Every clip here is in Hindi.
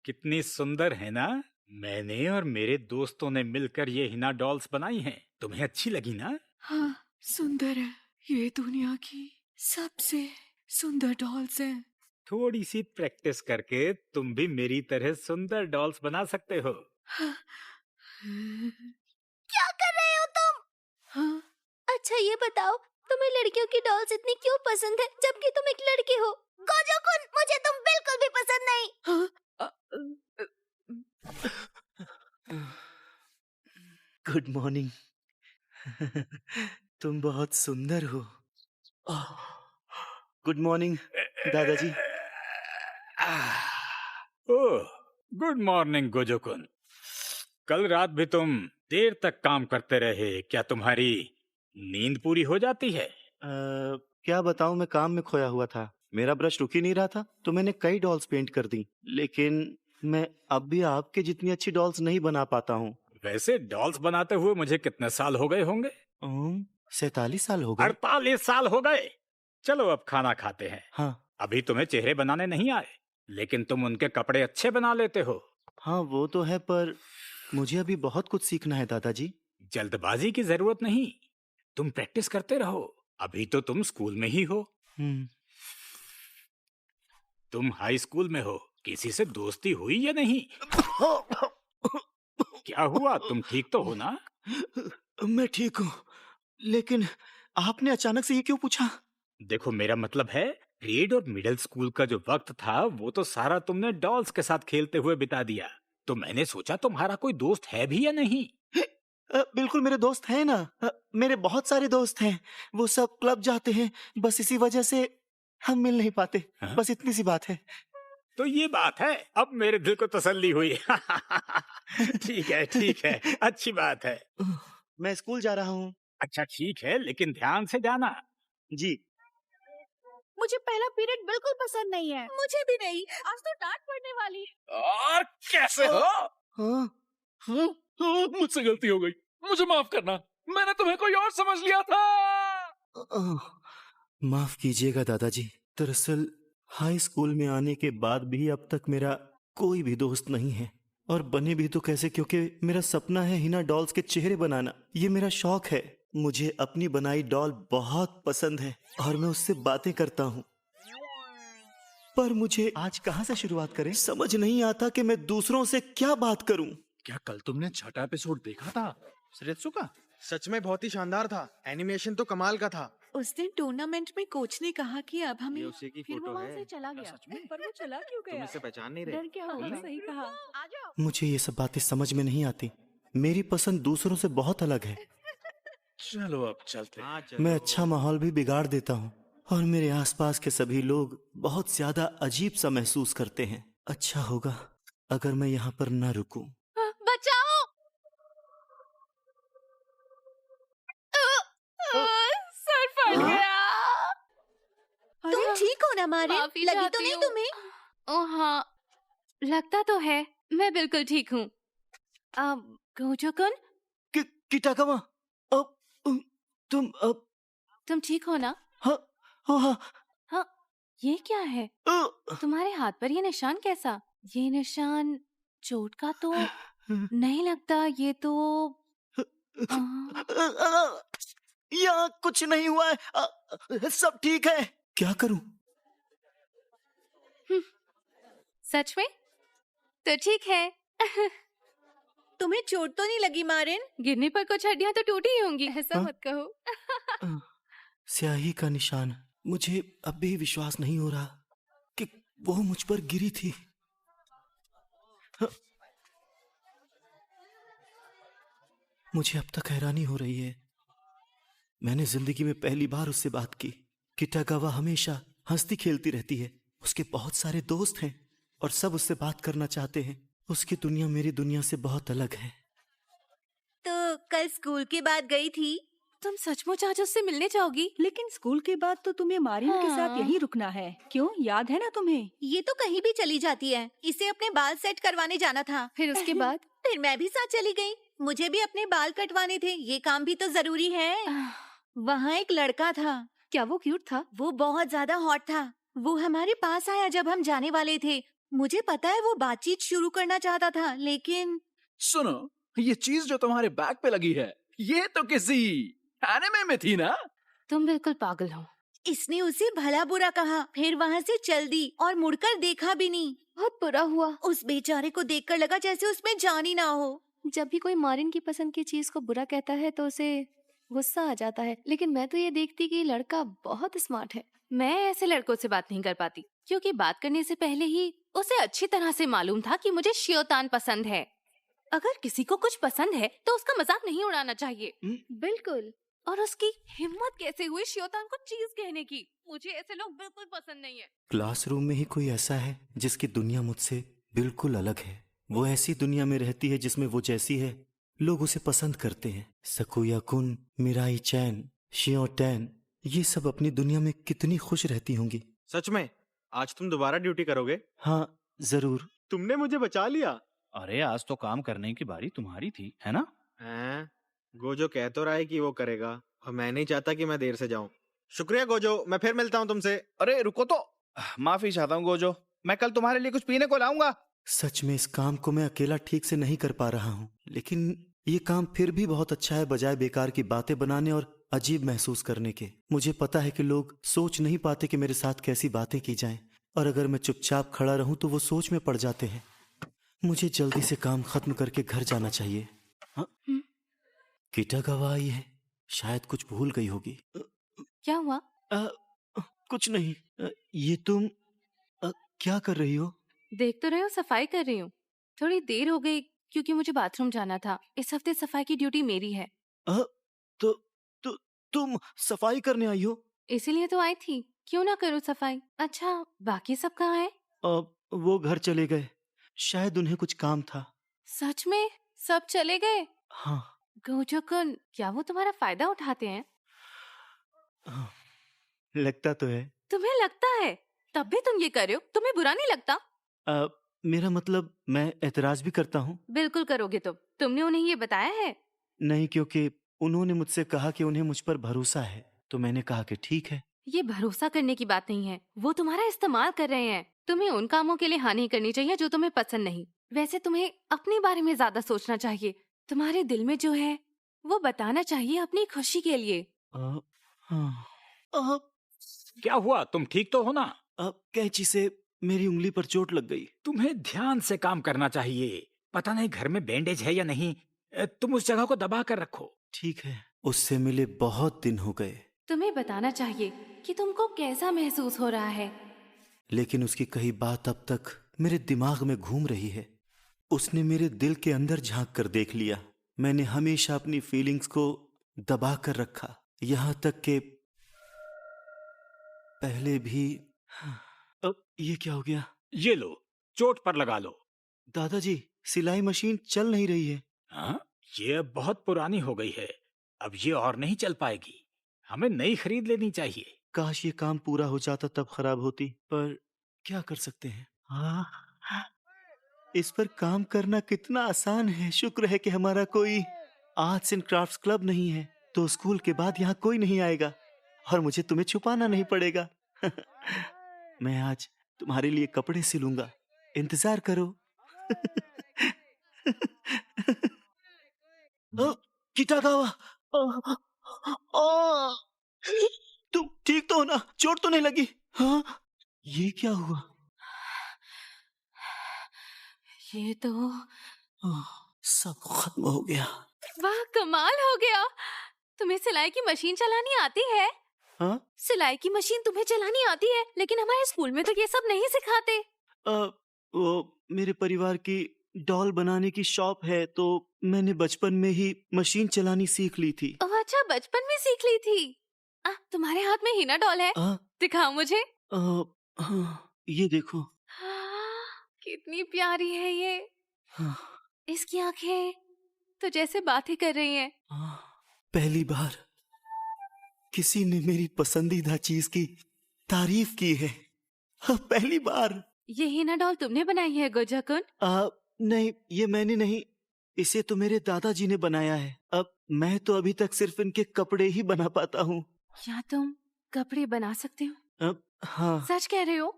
कितनी सुंदर है ना। मैंने और मेरे दोस्तों ने मिलकर ये हिना डॉल्स बनाई हैं। तुम्हें अच्छी लगी ना? हाँ, सुंदर है। ये दुनिया की सबसे सुंदर डॉल्स हैं। थोड़ी सी प्रैक्टिस करके तुम भी मेरी तरह सुंदर डॉल्स बना सकते हो। हाँ, क्या कर रहे हो तुम? हाँ, अच्छा ये बताओ, तुम्हें लड़कियों की डॉल्स इतनी क्यों पसंद है जबकि तुम एक लड़की हो? गोजो-कुन, मुझे तुम बिल्कुल भी पसंद नहीं। हाँ, गुड मॉर्निंग। तुम बहुत सुंदर हो। गुड मॉर्निंग दादाजी। ओह, गुड मॉर्निंग गोजोकुन। कल रात भी तुम देर तक काम करते रहे। क्या तुम्हारी नींद पूरी हो जाती है? क्या बताऊं, मैं काम में खोया हुआ था। मेरा ब्रश रुक ही नहीं रहा था, तो मैंने कई डॉल्स पेंट कर दी। लेकिन मैं अब भी आपके जितनी अच्छी डॉल्स नहीं बना पाता हूँ। वैसे डॉल्स बनाते हुए मुझे कितने साल हो गए होंगे? 47 साल हो गए। 48 साल हो गए। चलो अब खाना खाते हैं। हाँ अभी तुम्हें चेहरे बनाने नहीं आए, लेकिन तुम उनके कपड़े अच्छे बना लेते हो। हाँ, वो तो है, पर मुझे अभी बहुत कुछ सीखना है दादाजी। जल्दबाजी की जरूरत नहीं, तुम प्रैक्टिस करते रहो। अभी तो तुम स्कूल में ही हो। तुम हाई स्कूल में हो। किसी से दोस्ती हुई या नहीं? क्या हुआ, तुम ठीक तो हो ना? मैं ठीक हूँ, लेकिन आपने अचानक से ये क्यों पूछा? देखो, मेरा मतलब है, ग्रेड और मिडिल स्कूल का जो वक्त था वो तो सारा तुमने डॉल्स के साथ खेलते हुए बिता दिया। तो मैंने सोचा तुम्हारा कोई दोस्त है भी या नहीं। बिल्कुल, मेरे दोस्त हैं ना। मेरे बहुत सारे दोस्त हैं। वो सब क्लब जाते हैं, बस इसी वजह से हम मिल नहीं पाते। हाँ? बस इतनी सी बात है। तो ये बात है, अब मेरे दिल को तसल्ली हुई। ठीक है, ठीक है, अच्छी बात है। मैं स्कूल जा रहा हूँ। अच्छा ठीक है, लेकिन ध्यान से जाना। जी। मुझे पहला पीरियड बिल्कुल पसंद नहीं है। मुझे भी नहीं। आज तो डांट पड़ने वाली है। और कैसे हो? हाँ, मुझसे गलती हो गई, मुझे माफ करना। मैंने तुम्हें कोई और समझ लिया था। माफ कीजिएगा दादाजी। दरअसल हाई स्कूल में आने के बाद भी अब तक मेरा कोई भी दोस्त नहीं है, और बने भी तो कैसे, क्योंकि मेरा सपना है हिना डॉल्स के चेहरे बनाना। ये मेरा शौक है। मुझे अपनी बनाई डॉल बहुत पसंद है और मैं उससे बातें करता हूँ, पर मुझे आज कहाँ से शुरुआत करें, समझ नहीं आता कि मैं दूसरों से क्या बात करूं। क्या कल तुमने छठा एपिसोड देखा था श्रेत्सु का? सच में बहुत ही शानदार था। एनिमेशन तो कमाल का था। उस दिन टूर्नामेंट में कोच ने कहा कि अब हमें उसी की फिर वो फोटो वहाँ है। से चला गया। सच में? पर वो चला क्यों तुम गया? इसे पहचान नहीं रहे। डर क्या होगा? सही कहा। आ जाओ। मुझे ये सब बातें समझ में नहीं आती। मेरी पसंद दूसरों से बहुत अलग है। चलो अब चलते हैं। हाँ, चलो। मैं अच्छा माहौल भी बिगाड़ देता हूँ, और मेरे आसपास के सभी लोग बहुत ज्यादा अजीब सा महसूस करते हैं। अच्छा होगा अगर मैं यहाँ पर न रुकूं। बचाओ! सर फट गया। तुम ठीक हो ना मारे? माफी लगी तो चाहती नहीं हूँ। तुम्हें? ओह हाँ, लगता तो है। मैं बिल्कुल ठीक हूँ। अब गोजोकुन, किटाकावा, अब तुम अब तुम ठीक हो ना? हाँ, हाँ, हाँ, ये क्या है? हाँ, तुम्हारे हाथ पर ये निशान कैसा? ये निशान चोट का तो नहीं लगता। ये तो यहाँ कुछ नहीं हुआ है। सब ठीक है। क्या करूं? सच में? तो ठीक है। तुम्हें चोट तो नहीं लगी मारिन? गिरने पर कुछ हड्डियां तो टूटी ही होंगी। ऐसा हाँ? मत कहो। स्याही का निशान। मुझे अब भी विश्वास नहीं हो रहा कि वो मुझ पर गिरी थी। मुझे अब तक हैरानी हो रही है। मैंने जिंदगी में पहली बार उससे बात की। किटागावा हमेशा हंसती खेलती रहती है। उसके बहुत सारे दोस्त हैं और सब उससे बात करना चाहते हैं। उसकी दुनिया मेरी दुनिया से बहुत अलग है। तो कल स्कूल के बाद गई थी? तुम सचमुच आज उससे मिलने जाओगी? लेकिन स्कूल के बाद तो तुम्हें मारिन के साथ हाँ। यहीं रुकना है। क्यों, याद है ना तुम्हें? ये तो कहीं भी चली जाती है। इसे अपने बाल सेट करवाने जाना था। फिर उसके बाद? फिर मैं भी साथ चली गई। मुझे भी अपने बाल कटवाने थे। ये काम भी तो जरूरी है। वहाँ एक लड़का था। क्या वो क्यूट था? वो बहुत ज्यादा हॉट था। वो हमारे पास आया जब हम जाने वाले थे। मुझे पता है वो बातचीत शुरू करना चाहता था, लेकिन सुनो, ये चीज जो तुम्हारे बैग पे लगी है, ये तो किसी एनिमे में थी ना? तुम बिल्कुल पागल हो। इसने उसे भला बुरा कहा, फिर वहाँ से चल दी और मुड़कर देखा भी नहीं। बहुत बुरा हुआ। उस बेचारे को देखकर लगा जैसे उसमें जान ही ना हो। जब भी कोई मारिन की पसंद की चीज को बुरा कहता है तो उसे गुस्सा आ जाता है, लेकिन मैं तो ये देखती कि ये लड़का बहुत स्मार्ट है। मैं ऐसे लड़कों से बात नहीं कर पाती, क्योंकि बात करने से पहले ही उसे अच्छी तरह से मालूम था कि मुझे शियोतान पसंद है। अगर किसी को कुछ पसंद है तो उसका मजाक नहीं उड़ाना चाहिए। बिल्कुल। और उसकी हिम्मत कैसे हुई शियोतान को चीज कहने की। मुझे ऐसे लोग बिल्कुल पसंद नहीं है। क्लासरूम में ही कोई ऐसा है जिसकी दुनिया मुझसे बिल्कुल अलग है। वो ऐसी दुनिया में रहती है जिसमें वो जैसी है लोग उसे पसंद करते हैं। सकुया कुन, मिराई चैन, शियो टैन, ये सब अपनी दुनिया में कितनी खुश रहती होंगी। सच में आज तुम दोबारा ड्यूटी करोगे? हाँ जरूर। तुमने मुझे बचा लिया। अरे आज तो काम करने की बारी तुम्हारी थी, है ना? हैं? गोजो कह तो रहा है कि वो करेगा और मैं नहीं चाहता कि मैं देर से जाऊं। शुक्रिया गोजो, मैं फिर मिलता हूं तुमसे। अरे रुको तो, माफी चाहता हूँ गोजो, मैं कल तुम्हारे लिए कुछ पीने को लाऊंगा। सच में इस काम को मैं अकेला ठीक से नहीं कर पा रहा हूँ, लेकिन ये काम फिर भी बहुत अच्छा है बजाय बेकार की बातें बनाने और अजीब महसूस करने के। मुझे पता है कि लोग सोच नहीं पाते कि मेरे साथ कैसी बातें की जाएं, और अगर मैं चुपचाप खड़ा रहूं तो वो सोच में पड़ जाते हैं। मुझे जल्दी से काम खत्म करके घर जाना चाहिए। हाँ? किटागावा आई है, शायद कुछ भूल गई होगी। क्या हुआ? कुछ नहीं। ये तुम क्या कर रही हो? देख तो रहे हो, सफाई कर रही हूँ। थोड़ी देर हो गई क्योंकि मुझे बाथरूम जाना था। इस हफ्ते सफाई की ड्यूटी मेरी है। तो तुम सफाई करने आई हो? इसीलिए तो आई थी, क्यों ना करूँ सफाई। अच्छा, बाकी सब कहाँ है? वो घर चले गए, शायद उन्हें कुछ काम था। सच में सब चले गए? हाँ। गोजो-कुन, क्या वो तुम्हारा फायदा उठाते हैं? लगता तो है। तुम्हें लगता है? तब भी तुम ये कर रहे हो, तुम्हें बुरा नहीं लगता? मेरा मतलब मैं एतराज भी करता हूँ। बिल्कुल करोगे तुमने उन्हें ये बताया है? नहीं, क्योंकि उन्होंने मुझसे कहा कि उन्हें मुझ पर भरोसा है, तो मैंने कहा कि ठीक है। ये भरोसा करने की बात नहीं है, वो तुम्हारा इस्तेमाल कर रहे हैं। तुम्हें उन कामों के लिए हाँ नहीं करनी चाहिए जो तुम्हें पसंद नहीं। वैसे तुम्हें अपने बारे में ज्यादा सोचना चाहिए। तुम्हारे दिल में जो है वो बताना चाहिए अपनी खुशी के लिए। क्या हुआ? तुम ठीक तो हो ना? कैंची से मेरी उंगली पर चोट लग गई। तुम्हें ध्यान से काम करना चाहिए। पता नहीं घर में बैंडेज है या नहीं, तुम उस जगह को दबा कर रखो। ठीक है। उससे मिले बहुत दिन हो गए। तुम्हें बताना चाहिए कि तुमको कैसा महसूस हो रहा है। लेकिन उसकी कही बात अब तक मेरे दिमाग में घूम रही है। उसने मेरे दिल के अंदर झांक कर देख लिया। मैंने हमेशा अपनी फीलिंग्स को दबा कर रखा, यहाँ तक कि पहले भी। अब ये क्या हो गया? ये लो, चोट पर लगा लो। दादाजी, सिलाई मशीन चल नहीं रही है। हाँ, ये अब बहुत पुरानी हो गई है, अब ये और नहीं चल पाएगी। हमें नई खरीद लेनी चाहिए। काश ये काम पूरा हो जाता तब खराब होती, पर क्या कर सकते हैं। इस पर काम करना कितना आसान है। शुक्र है कि हमारा कोई आर्ट्स एंड क्राफ्ट्स क्लब नहीं है, तो स्कूल के बाद यहाँ कोई नहीं आएगा और मुझे तुम्हें छुपाना नहीं पड़ेगा। मैं आज तुम्हारे लिए कपड़े सिलूंगा, इंतजार करो। किटागावा, तुम ठीक तो हो ना? चोट तो नहीं लगी? हाँ, ये क्या हुआ? ये तो सब खत्म हो गया। वाह, कमाल हो गया। तुम्हें सिलाई की मशीन चलानी आती है? हाँ? सिलाई की मशीन तुम्हें चलानी आती है, लेकिन हमारे स्कूल में तो ये सब नहीं सिखाते। वो मेरे परिवार की डॉल बनाने की शॉप है, तो मैंने बचपन में ही मशीन चलानी सीख ली थी। ओह अच्छा, बचपन में सीख ली थी। तुम्हारे हाथ में हिना डॉल है? दिखाओ मुझे। ये देखो। कितनी प्यारी है ये। इसकी आंखें तो जैसे बातें कर रही हैं। पहली बार किसी ने मेरी पसंदीदा चीज की तारीफ की है। पहली बार। ये हिना डॉल तुमने बनाई है गोजो-कुन? नहीं, ये मैंने नहीं, इसे तो मेरे दादाजी ने बनाया है। अब मैं तो अभी तक सिर्फ इनके कपड़े ही बना पाता हूँ। क्या तुम कपड़े बना सकते हो? हाँ सच कह रहे हो?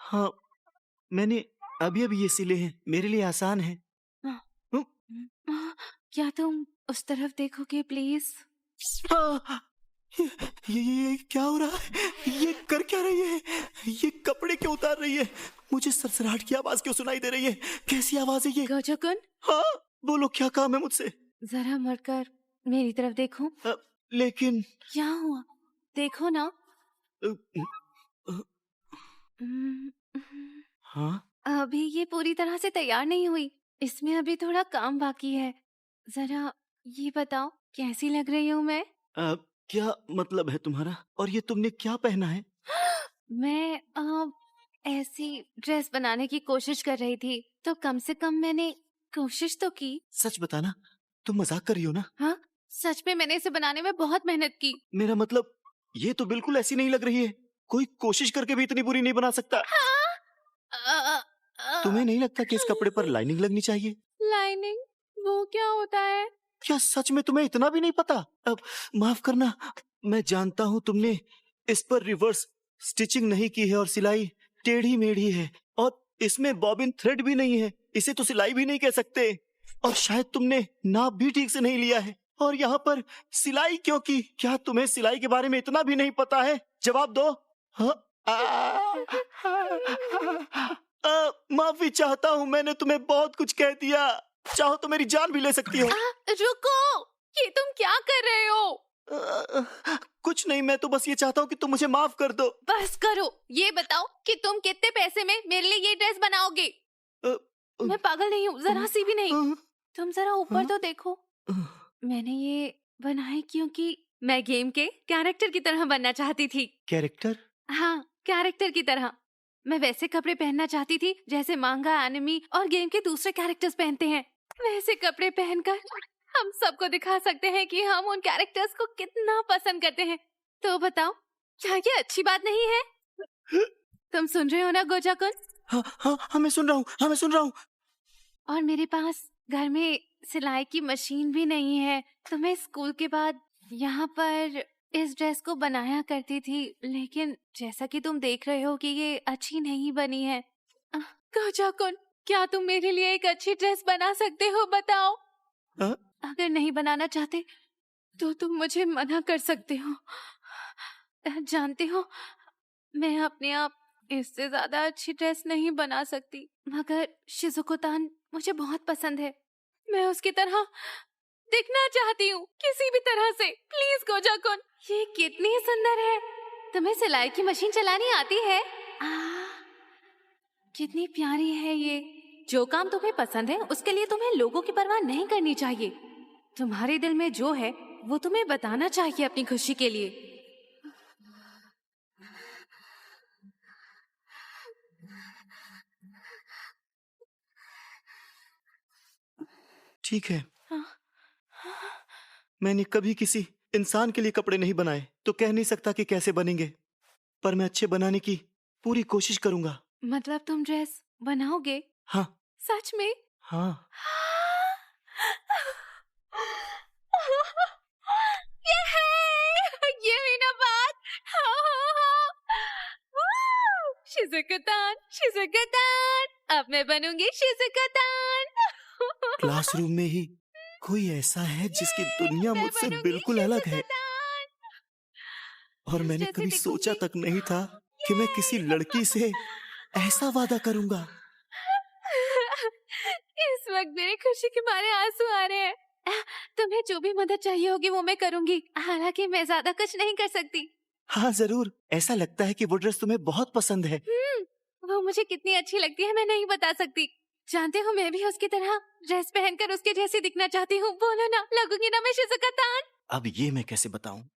हाँ, मैंने अभी अभी ये सिले हैं, मेरे लिए आसान है। क्या तुम उस तरफ देखोगे प्लीज? हाँ, ये क्या हो रहा है? ये कर क्या रही है? ये कपड़े क्यों उतार रही है? मुझे सरसराहट की आवाज क्यों सुनाई दे रही है? कैसी आवाज है ये? गोजो-कुन, हाँ, बोलो क्या काम है मुझसे? जरा मुड़कर मेरी तरफ देखो। लेकिन क्या हुआ? देखो ना। अ, हाँ, अभी ये पूरी तरह से तैयार नहीं हुई, इसमें अभी थोड़ा काम बाकी है। जरा ये बताओ कैसी लग रही हूँ मैं? क्या मतलब है तुम्हारा? और ये तुमने क्या पहना है? मैं ऐसी ड्रेस बनाने की कोशिश कर रही थी, तो कम से कम मैंने कोशिश तो की। सच बताना, तुम मजाक कर रही हो ना? हाँ, सच में मैंने इसे बनाने में बहुत मेहनत की। मेरा मतलब, ये तो बिल्कुल ऐसी नहीं लग रही है। कोई कोशिश करके भी इतनी बुरी नहीं बना सकता। तुम्हें नहीं लगता कि इस कपड़े पर लाइनिंग लगनी चाहिए? लाइनिंग? वो क्या होता है? क्या सच में तुम्हें इतना भी नहीं पता? अब माफ करना, मैं जानता हूँ तुमने इस पर रिवर्स स्टिचिंग नहीं की है और सिलाई टेढ़ी मेढ़ी है और इसमें बॉबिन थ्रेड भी नहीं है। इसे तो सिलाई भी नहीं कह सकते और शायद तुमने नाप भी ठीक से नहीं लिया है। और यहाँ पर सिलाई क्यों की? क्या तुम्हें सिलाई के बारे में इतना भी नहीं पता है? जवाब दो। हाँ? माफी चाहता हूँ, मैंने तुम्हें बहुत कुछ कह दिया। चाहो तो मेरी जान भी ले सकती हो। रुको, ये तुम क्या कर रहे हो? कुछ नहीं, मैं तो बस ये चाहता हूँ कि तुम मुझे माफ कर दो। बस करो, ये बताओ कि तुम कितने पैसे में मेरे लिए ये ड्रेस बनाओगे? मैं पागल नहीं हूँ, जरा सी भी नहीं। तुम जरा ऊपर तो देखो। मैंने ये बनाए क्योंकि मैं गेम के कैरेक्टर की तरह बनना चाहती थी। कैरेक्टर? हाँ, कैरेक्टर की तरह। मैं वैसे कपड़े पहनना चाहती थी जैसे मांगा, एनिमी और गेम के दूसरे कैरेक्टर्स पहनते हैं। वैसे कपड़े पहनकर हम सबको दिखा सकते हैं कि हम उन कैरेक्टर्स को कितना पसंद करते हैं। तो बताओ, क्या ये अच्छी बात नहीं है? तुम सुन रहे हो ना गोजा-कुन? हाँ, मैं सुन रहा हूँ। हाँ, मैं सुन रहा हूँ। और मेरे पास घर में सिलाई की मशीन भी नहीं है, तो मैं स्कूल के बाद यहाँ पर इस ड्रेस को बनाया करती थी, लेकिन जैसा कि तुम देख रहे हो कि ये अच्छी नहीं बनी है। गोजा-कुन, क्या तुम मेरे लिए एक अच्छी ड्रेस बना सकते हो? बताओ। अगर नहीं बनाना चाहते तो तुम मुझे मना कर सकते हो। जानते हो, मैं अपने आप इससे ज्यादा अच्छी ड्रेस नहीं बना सकती, मगर शिजुको-तान मुझे बहुत पसंद है। मैं उसकी तरह दिखना चाहती हूँ, किसी भी तरह से। प्लीज गोजा-कुन, ये कितनी सुंदर है। तुम्हें सिलाई की मशीन चलानी आती है? कितनी प्यारी है ये। जो काम तुम्हें पसंद है उसके लिए तुम्हें लोगों की परवाह नहीं करनी चाहिए। तुम्हारे दिल में जो है वो तुम्हें बताना चाहिए अपनी खुशी के लिए। ठीक है, मैंने कभी किसी इंसान के लिए कपड़े नहीं बनाए, तो कह नहीं सकता कि कैसे बनेंगे, पर मैं अच्छे बनाने की पूरी कोशिश करूंगा। मतलब तुम ड्रेस बनाओगे? हाँ। सच में? हाँ। ये हुई ना बात। शिजुको-तान, शिजुको-तान, अब मैं बनूंगी शिजुको-तान। क्लासरूम में ही कोई ऐसा है जिसकी दुनिया मुझसे बिल्कुल अलग है, और मैंने कभी सोचा तक नहीं था कि मैं किसी लड़की से ऐसा वादा करूंगा। इस वक्त मेरी खुशी के मारे आंसू आ रहे हैं। तुम्हें जो भी मदद चाहिए होगी वो मैं करूंगी, हालांकि मैं ज्यादा कुछ नहीं कर सकती। हाँ जरूर, ऐसा लगता है कि वो ड्रेस तुम्हें बहुत पसंद है। वो मुझे कितनी अच्छी लगती है मैं नहीं बता सकती। जानते हो, मैं भी उसकी तरह ड्रेस पहनकर उसके जैसी दिखना चाहती हूँ। बोलो ना, लगूंगी ना मैं शिजुको-तान? अब ये मैं कैसे बताऊं?